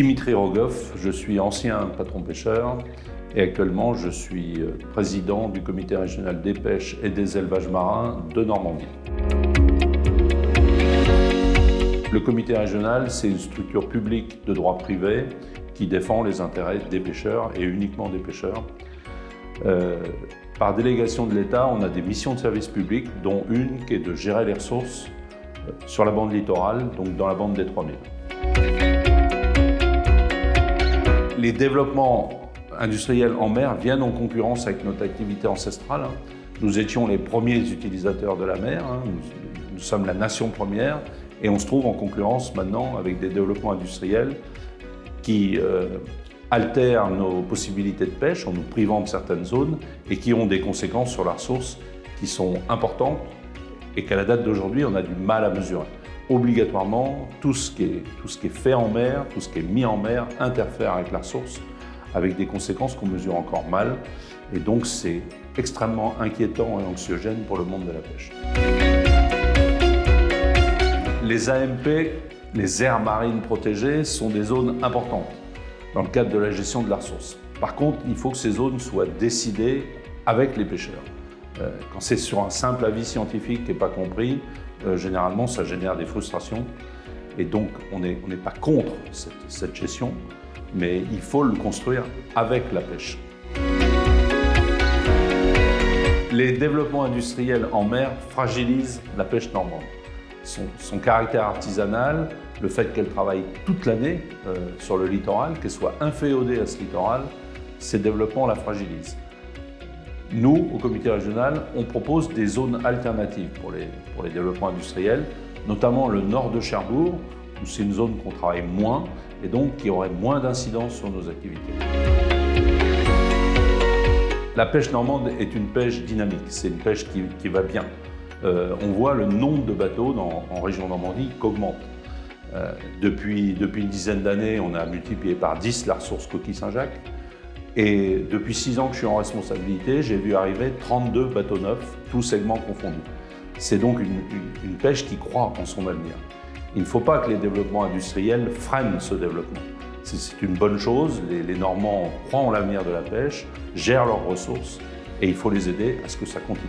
Dimitri Rogov, je suis ancien patron-pêcheur et actuellement je suis président du comité régional des pêches et des élevages marins de Normandie. Le comité régional, c'est une structure publique de droit privé qui défend les intérêts des pêcheurs et uniquement des pêcheurs. Par délégation de l'État, on a des missions de service public, dont une qui est de gérer les ressources sur la bande littorale, donc dans la bande des 3000. Les développements industriels en mer viennent en concurrence avec notre activité ancestrale. Nous étions les premiers utilisateurs de la mer, nous sommes la nation première et on se trouve en concurrence maintenant avec des développements industriels qui altèrent nos possibilités de pêche en nous privant de certaines zones et qui ont des conséquences sur la ressource qui sont importantes et qu'à la date d'aujourd'hui, on a du mal à mesurer. Obligatoirement, tout ce qui est fait en mer, tout ce qui est mis en mer interfère avec la ressource, avec des conséquences qu'on mesure encore mal. Et donc, c'est extrêmement inquiétant et anxiogène pour le monde de la pêche. Les AMP, les aires marines protégées, sont des zones importantes dans le cadre de la gestion de la ressource. Par contre, il faut que ces zones soient décidées avec les pêcheurs. Quand c'est sur un simple avis scientifique qui n'est pas compris, généralement ça génère des frustrations. Et donc on n'est pas contre cette gestion, mais il faut le construire avec la pêche. Les développements industriels en mer fragilisent la pêche normande. Son caractère artisanal, le fait qu'elle travaille toute l'année sur le littoral, qu'elle soit inféodée à ce littoral, ces développements la fragilisent. Nous, au comité régional, on propose des zones alternatives pour les développements industriels, notamment le nord de Cherbourg, où c'est une zone qu'on travaille moins et donc qui aurait moins d'incidence sur nos activités. La pêche normande est une pêche dynamique, c'est une pêche qui va bien. On voit le nombre de bateaux en région Normandie qu'augmente. Depuis une dizaine d'années, on a multiplié par 10 la ressource coquille Saint-Jacques. Et depuis 6 ans que je suis en responsabilité, j'ai vu arriver 32 bateaux neufs, tous segments confondus. C'est donc une pêche qui croit en son avenir. Il ne faut pas que les développements industriels freinent ce développement. C'est une bonne chose, les Normands croient en l'avenir de la pêche, gèrent leurs ressources et il faut les aider à ce que ça continue.